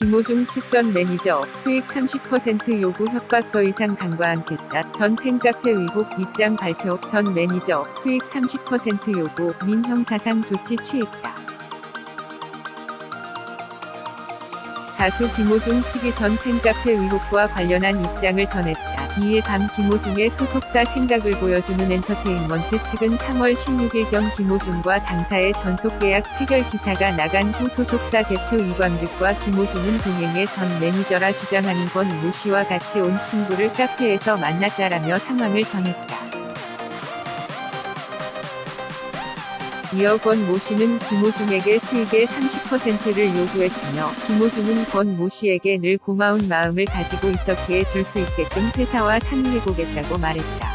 김호중 측 전 매니저, 수익 30% 요구 협박 더 이상 간과 않겠다. 전 팬카페 의혹 입장 발표. 전 매니저, 수익 30% 요구, 민 형사상 조치 취했다. 가수 김호중 측이 전 팬카페 의혹과 관련한 입장을 전했다. 2일 밤 김호중의 소속사 생각을 보여주는 엔터테인먼트 측은 3월 16일경 김호중과 당사의 전속계약 체결 기사가 나간 후 소속사 대표 이광득과 김호중은 동행의 전 매니저라 주장하는 권 모 씨와 같이 온 친구를 카페에서 만났다라며 상황을 전했다. 이어 권 모 씨는 김호중에게 수익의 30%를 요구했으며 김호중은 권 모 씨에게 늘 고마운 마음을 가지고 있었기에 줄 수 있게끔 회사와 상의해보겠다고 말했다.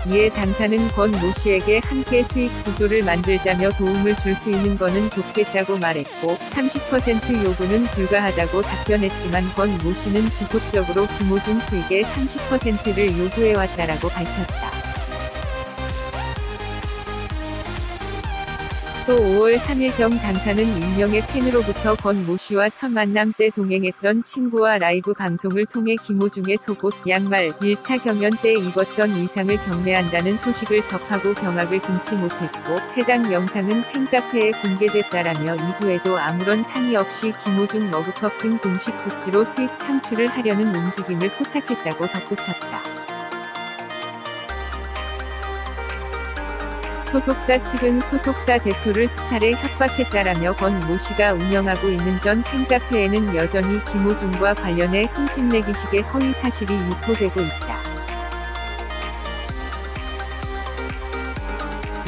이에 당사는 권 모 씨에게 함께 수익 구조를 만들자며 도움을 줄 수 있는 거는 돕겠다고 말했고 30% 요구는 불가하다고 답변했지만 권 모 씨는 지속적으로 김호중 수익의 30%를 요구해왔다라고 밝혔다. 또 5월 3일경 당사는 익명의 팬으로부터 권 모 씨와 첫 만남 때 동행했던 친구와 라이브 방송을 통해 김호중의 속옷, 양말, 1차 경연 때 입었던 의상을 경매한다는 소식을 접하고 경악을 금치 못했고 해당 영상은 팬카페에 공개됐다라며 이후에도 아무런 상의 없이 김호중 머그컵 등 공식 굿즈로 수익 창출을 하려는 움직임을 포착했다고 덧붙였다. 소속사 측은 소속사 대표를 수차례 협박했다라며 권 모 씨가 운영하고 있는 전 팬카페에는 여전히 김호중과 관련해 흠집내기식의 허위 사실이 유포되고 있다.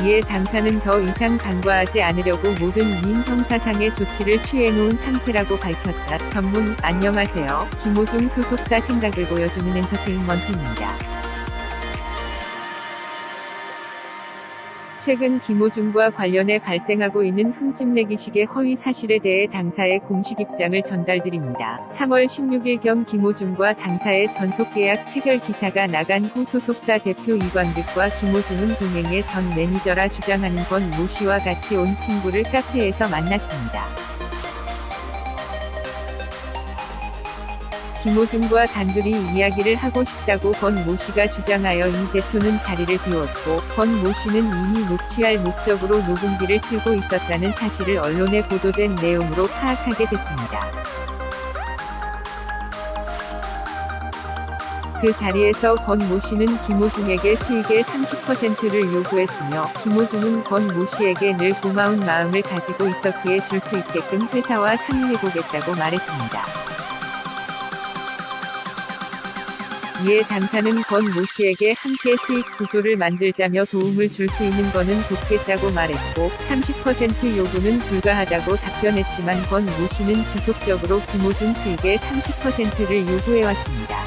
이에 당사는 더 이상 간과하지 않으려고 모든 민 형사상의 조치를 취해놓은 상태라고 밝혔다. 전문, 안녕하세요. 김호중 소속사 생각을 보여주는 엔터테인먼트입니다. 최근 김호중과 관련해 발생하고 있는 흠집내기식의 허위 사실에 대해 당사의 공식 입장을 전달드립니다. 3월 16일경 김호중과 당사의 전속계약 체결 기사가 나간 후 소속사 대표 이광득과 김호중은 동행의 전 매니저라 주장하는 권 모 씨와 같이 온 친구를 카페에서 만났습니다. 김호중과 단둘이 이야기를 하고 싶다고 권 모 씨가 주장하여 이 대표는 자리를 비웠고 권 모 씨는 이미 녹취할 목적으로 녹음기를 틀고 있었다는 사실을 언론에 보도된 내용으로 파악하게 됐습니다. 그 자리에서 권 모 씨는 김호중에게 수익의 30%를 요구했으며 김호중은 권 모 씨에게 늘 고마운 마음을 가지고 있었기에 줄 수 있게끔 회사와 상의해보겠다고 말했습니다. 이에 당사는 권 모 씨에게 함께 수익 구조를 만들자며 도움을 줄 수 있는 거는 돕겠다고 말했고 30% 요구는 불가하다고 답변했지만 권 모 씨는 지속적으로 김호중 수익의 30%를 요구해왔습니다.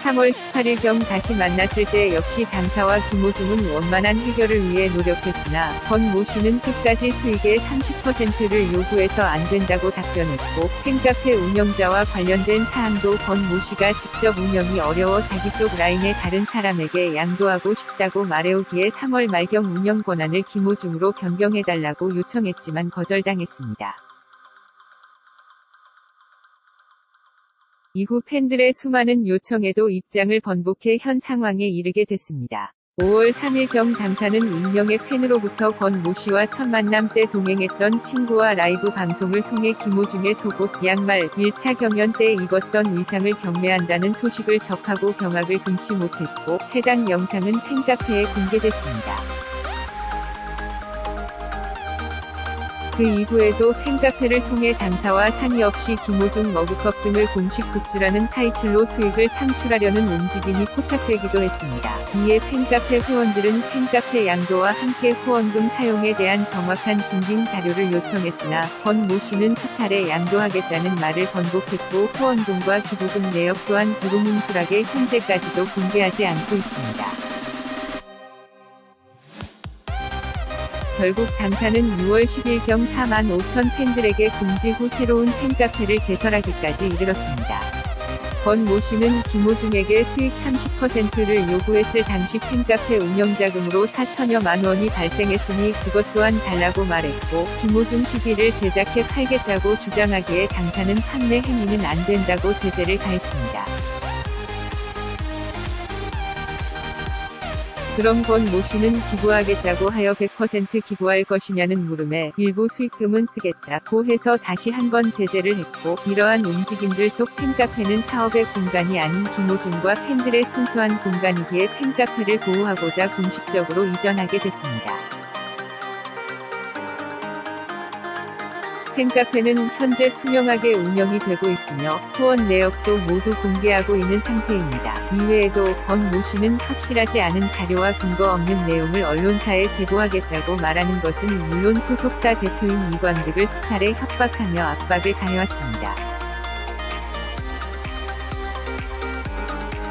3월 18일경 다시 만났을 때 역시 당사와 김호중은 원만한 해결을 위해 노력했으나 권 모 씨는 끝까지 수익의 30%를 요구해서 안 된다고 답변했고 팬카페 운영자와 관련된 사항도 권 모 씨가 직접 운영이 어려워 자기 쪽 라인의 다른 사람에게 양도하고 싶다고 말해오기에 3월 말경 운영 권한을 김호중으로 변경해달라고 요청했지만 거절당했습니다. 이후 팬들의 수많은 요청에도 입장을 번복해 현 상황에 이르게 됐습니다. 5월 3일경 당사는 익명의 팬으로부터 권 모 씨와 첫 만남 때 동행했던 친구와 라이브 방송을 통해 김호중의 속옷, 양말, 1차 경연 때 입었던 의상을 경매한다는 소식을 접하고 경악을 금치 못했고 해당 영상은 팬카페에 공개됐습니다. 그 이후에도 팬카페를 통해 당사와 상의 없이 김호중 머그컵 등을 공식 굿즈라는 타이틀로 수익을 창출하려는 움직임이 포착되기도 했습니다. 이에 팬카페 회원들은 팬카페 양도와 함께 후원금 사용에 대한 정확한 증빙 자료를 요청했으나 권 모 씨는 수차례 양도하겠다는 말을 번복했고 후원금과 기부금 내역 또한 두루뭉술하게 현재까지도 공개하지 않고 있습니다. 결국 당사는 6월 10일경 4만 5천 팬들에게 공지 후 새로운 팬카페를 개설하기까지 이르렀습니다. 권 모 씨는 김호중에게 수익 30%를 요구했을 당시 팬카페 운영자금으로 4천여만 원이 발생했으니 그것 또한 달라고 말했고, 김호중 CD를 제작해 팔겠다고 주장하기에 당사는 판매 행위는 안 된다고 제재를 가했습니다. 그럼 권 모 씨는 기부하겠다고 하여 100% 기부할 것이냐는 물음에 일부 수익금은 쓰겠다고 해서 다시 한번 제재를 했고, 이러한 움직임들 속 팬카페는 사업의 공간이 아닌 김호중과 팬들의 순수한 공간이기에 팬카페를 보호하고자 공식적으로 이전하게 됐습니다. 팬카페는 현재 투명하게 운영이 되고 있으며 후원 내역도 모두 공개하고 있는 상태입니다. 이외에도 권 모 씨는 확실하지 않은 자료와 근거 없는 내용을 언론사에 제보하겠다고 말하는 것은 물론 소속사 대표인 이관득을 수차례 협박하며 압박을 가해왔습니다.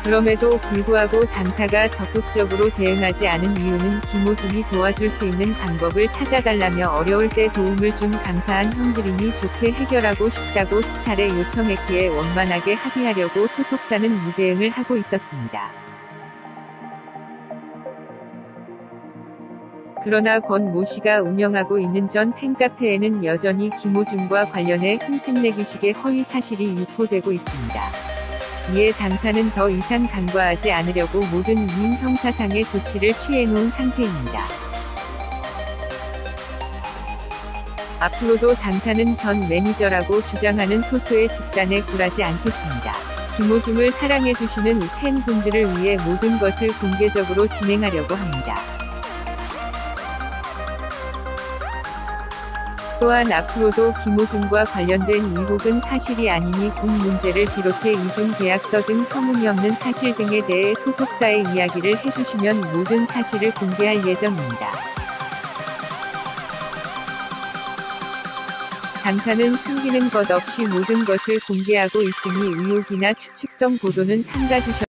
그럼에도 불구하고 당사가 적극적으로 대응하지 않은 이유는 김호중이 도와줄 수 있는 방법을 찾아달라며 어려울 때 도움을 준 감사한 형들이니 좋게 해결하고 싶다고 수차례 요청했기에 원만하게 합의하려고 소속사는 무대응을 하고 있었습니다. 그러나 권 모 씨가 운영하고 있는 전 팬카페에는 여전히 김호중과 관련해 흠집내기식의 허위 사실이 유포되고 있습니다. 이에 당사는 더 이상 간과하지 않으려고 모든 이행 형사상의 조치를 취해놓은 상태입니다. 앞으로도 당사는 전 매니저라고 주장하는 소수의 집단에 굴하지 않겠습니다. 김호중을 사랑해주시는 팬분들을 위해 모든 것을 공개적으로 진행하려고 합니다. 또한 앞으로도 김호중과 관련된 의혹은 사실이 아니니 공 문제를 비롯해 이중 계약서 등 터무니없는 사실 등에 대해 소속사의 이야기를 해주시면 모든 사실을 공개할 예정입니다. 당사는 숨기는 것 없이 모든 것을 공개하고 있으니 의혹이나 추측성 보도는 삼가주셔